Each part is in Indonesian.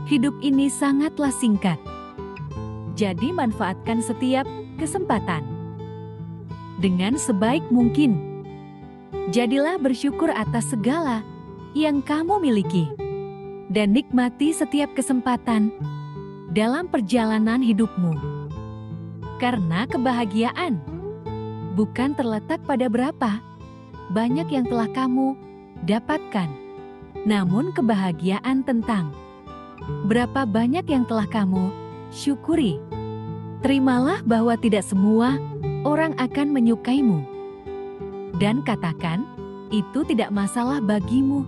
Hidup ini sangatlah singkat. Jadi manfaatkan setiap kesempatan dengan sebaik mungkin. Jadilah bersyukur atas segala yang kamu miliki dan nikmati setiap kesempatan dalam perjalanan hidupmu. Karena kebahagiaan bukan terletak pada berapa banyak yang telah kamu dapatkan, namun kebahagiaan tentang berapa banyak yang telah kamu syukuri. Terimalah bahwa tidak semua orang akan menyukaimu. Dan katakan, itu tidak masalah bagimu.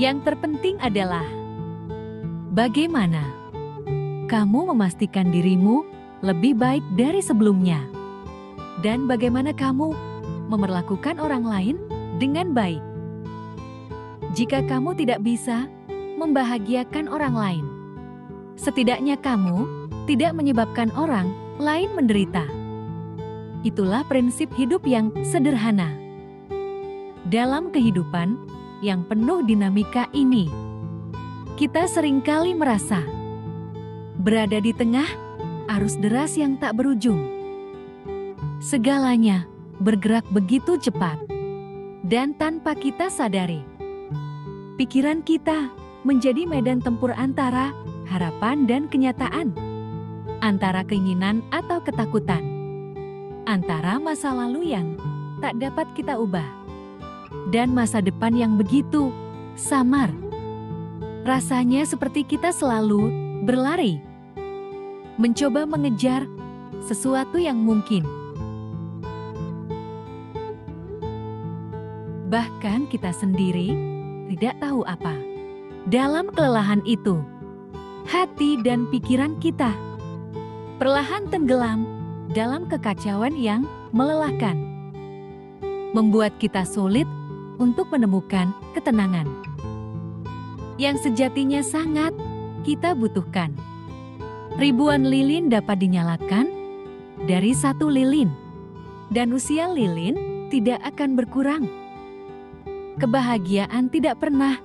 Yang terpenting adalah bagaimana kamu memastikan dirimu lebih baik dari sebelumnya. Dan bagaimana kamu memperlakukan orang lain dengan baik. Jika kamu tidak bisa membahagiakan orang lain, setidaknya kamu tidak menyebabkan orang lain menderita. Itulah prinsip hidup yang sederhana. Dalam kehidupan yang penuh dinamika ini, kita seringkali merasa berada di tengah arus deras yang tak berujung. Segalanya bergerak begitu cepat, dan tanpa kita sadari, pikiran kita menjadi medan tempur antara harapan dan kenyataan, antara keinginan atau ketakutan, antara masa lalu yang tak dapat kita ubah, dan masa depan yang begitu samar. Rasanya seperti kita selalu berlari, mencoba mengejar sesuatu yang mungkin. Bahkan kita sendiri tidak tahu apa. Dalam kelelahan itu, hati dan pikiran kita perlahan tenggelam dalam kekacauan yang melelahkan, membuat kita sulit untuk menemukan ketenangan yang sejatinya sangat kita butuhkan. Ribuan lilin dapat dinyalakan dari satu lilin, dan usia lilin tidak akan berkurang. Kebahagiaan tidak pernah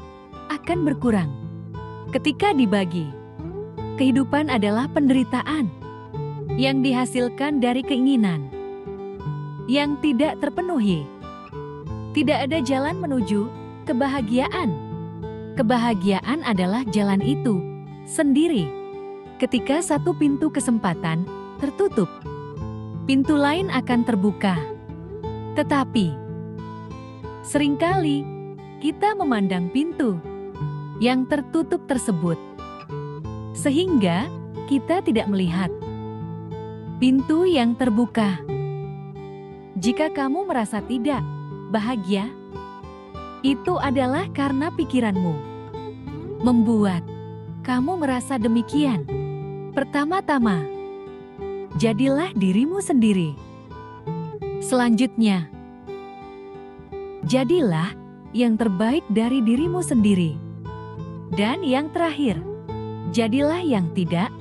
akan berkurang ketika dibagi. Kehidupan adalah penderitaan yang dihasilkan dari keinginan yang tidak terpenuhi. Tidak ada jalan menuju kebahagiaan. Kebahagiaan adalah jalan itu sendiri. Ketika satu pintu kesempatan tertutup, pintu lain akan terbuka. Tetapi seringkali kita memandang pintu yang tertutup tersebut, sehingga kita tidak melihat pintu yang terbuka. Jika kamu merasa tidak bahagia, itu adalah karena pikiranmu membuat kamu merasa demikian. Pertama-tama, jadilah dirimu sendiri. Selanjutnya, jadilah yang terbaik dari dirimu sendiri. Dan yang terakhir, jadilah yang tidak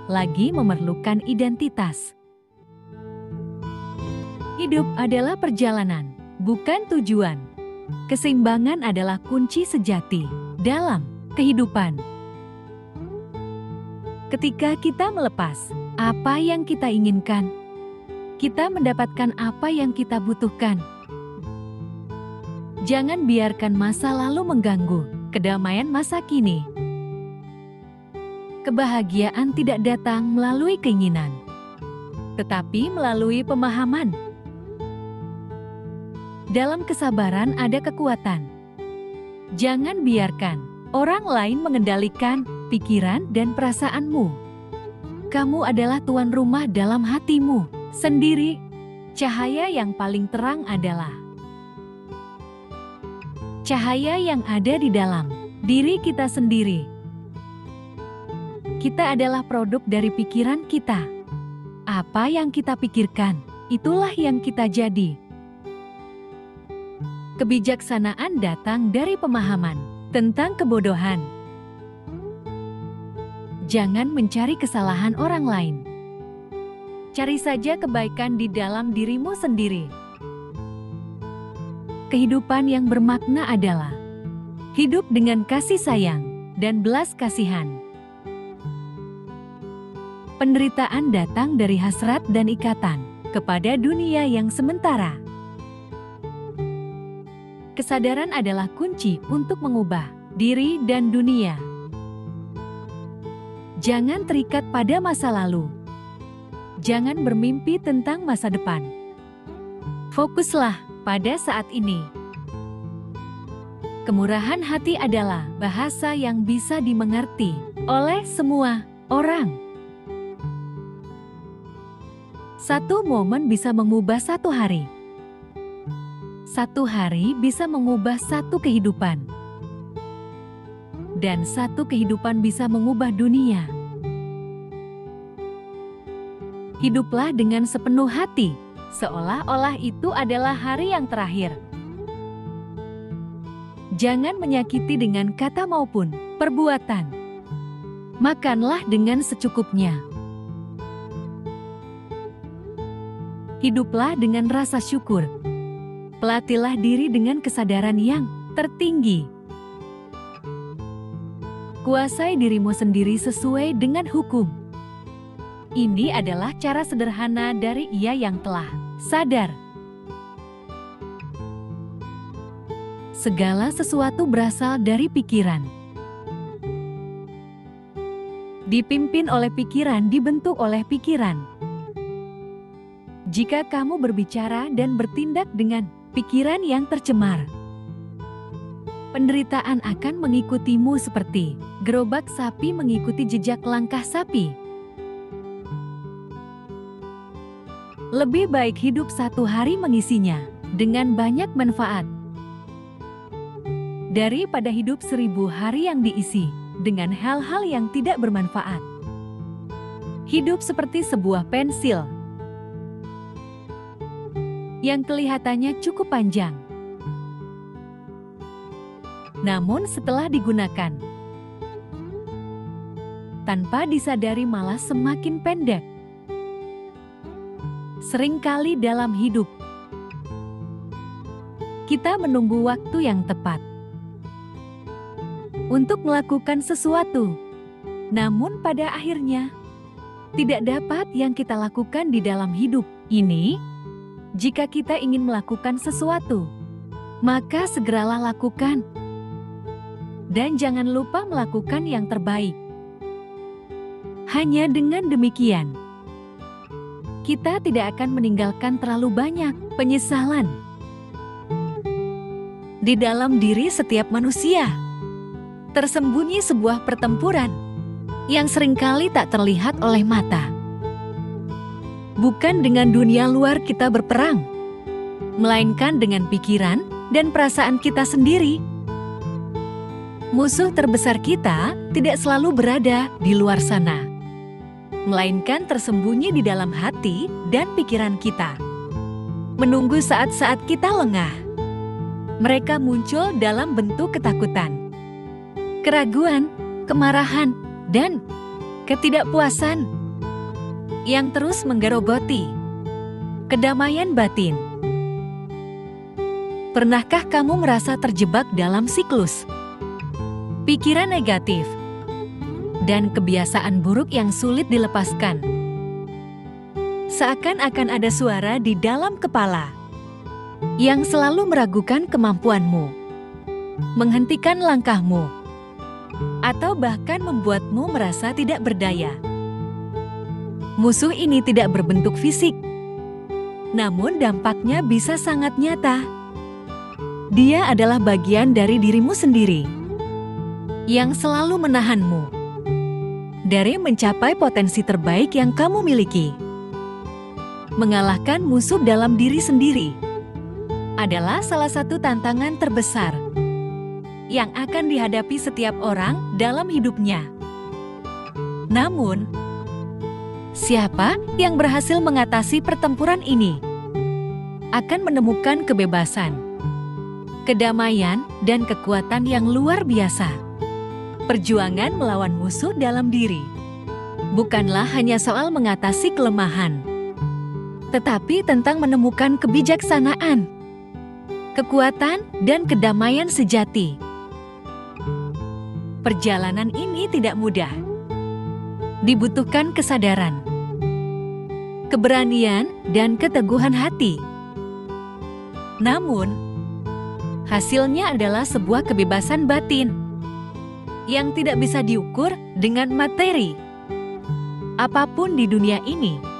lagi memerlukan identitas. Hidup adalah perjalanan, bukan tujuan. Keseimbangan adalah kunci sejati dalam kehidupan. Ketika kita melepas apa yang kita inginkan, kita mendapatkan apa yang kita butuhkan. Jangan biarkan masa lalu mengganggu kedamaian masa kini. Kebahagiaan tidak datang melalui keinginan, tetapi melalui pemahaman. Dalam kesabaran ada kekuatan. Jangan biarkan orang lain mengendalikan pikiran dan perasaanmu. Kamu adalah tuan rumah dalam hatimu sendiri. Cahaya yang paling terang adalah cahaya yang ada di dalam diri kita sendiri. Kita adalah produk dari pikiran kita. Apa yang kita pikirkan, itulah yang kita jadi. Kebijaksanaan datang dari pemahaman tentang kebodohan. Jangan mencari kesalahan orang lain. Cari saja kebaikan di dalam dirimu sendiri. Kehidupan yang bermakna adalah hidup dengan kasih sayang dan belas kasihan Penderitaan datang dari hasrat dan ikatan kepada dunia yang sementara. Kesadaran adalah kunci untuk mengubah diri dan dunia. Jangan terikat pada masa lalu. Jangan bermimpi tentang masa depan. Fokuslah pada saat ini. Kemurahan hati adalah bahasa yang bisa dimengerti oleh semua orang. Satu momen bisa mengubah satu hari. Satu hari bisa mengubah satu kehidupan. Dan satu kehidupan bisa mengubah dunia. Hiduplah dengan sepenuh hati, seolah-olah itu adalah hari yang terakhir. Jangan menyakiti dengan kata maupun perbuatan. Makanlah dengan secukupnya. Hiduplah dengan rasa syukur. Pelatihlah diri dengan kesadaran yang tertinggi. Kuasai dirimu sendiri sesuai dengan hukum. Ini adalah cara sederhana dari Ia yang telah sadar. Segala sesuatu berasal dari pikiran. Dipimpin oleh pikiran, dibentuk oleh pikiran. Jika kamu berbicara dan bertindak dengan pikiran yang tercemar, penderitaan akan mengikutimu seperti gerobak sapi mengikuti jejak langkah sapi. Lebih baik hidup satu hari mengisinya dengan banyak manfaat, daripada hidup 1000 hari yang diisi dengan hal-hal yang tidak bermanfaat. Hidup seperti sebuah pensil yang kelihatannya cukup panjang. Namun setelah digunakan, tanpa disadari malah semakin pendek. Seringkali dalam hidup, kita menunggu waktu yang tepat untuk melakukan sesuatu. Namun pada akhirnya, tidak dapat yang kita lakukan di dalam hidup ini. Jika kita ingin melakukan sesuatu, maka segeralah lakukan. Dan jangan lupa melakukan yang terbaik. Hanya dengan demikian, kita tidak akan meninggalkan terlalu banyak penyesalan di dalam diri setiap manusia. Tersembunyi sebuah pertempuran yang seringkali tak terlihat oleh mata. Bukan dengan dunia luar kita berperang, melainkan dengan pikiran dan perasaan kita sendiri. Musuh terbesar kita tidak selalu berada di luar sana, melainkan tersembunyi di dalam hati dan pikiran kita. Menunggu saat-saat kita lengah. Mereka muncul dalam bentuk ketakutan, keraguan, kemarahan, dan ketidakpuasan yang terus menggerogoti kedamaian batin. Pernahkah kamu merasa terjebak dalam siklus pikiran negatif dan kebiasaan buruk yang sulit dilepaskan? Seakan-akan ada suara di dalam kepala yang selalu meragukan kemampuanmu, menghentikan langkahmu, atau bahkan membuatmu merasa tidak berdaya. Musuh ini tidak berbentuk fisik, namun dampaknya bisa sangat nyata. Dia adalah bagian dari dirimu sendiri yang selalu menahanmu dari mencapai potensi terbaik yang kamu miliki. Mengalahkan musuh dalam diri sendiri adalah salah satu tantangan terbesar yang akan dihadapi setiap orang dalam hidupnya. Namun, siapa yang berhasil mengatasi pertempuran ini akan menemukan kebebasan, kedamaian, dan kekuatan yang luar biasa. Perjuangan melawan musuh dalam diri bukanlah hanya soal mengatasi kelemahan, tetapi tentang menemukan kebijaksanaan, kekuatan, dan kedamaian sejati. Perjalanan ini tidak mudah. dibutuhkan kesadaran, keberanian, dan keteguhan hati. Namun, hasilnya adalah sebuah kebebasan batin yang tidak bisa diukur dengan materi apapun di dunia ini.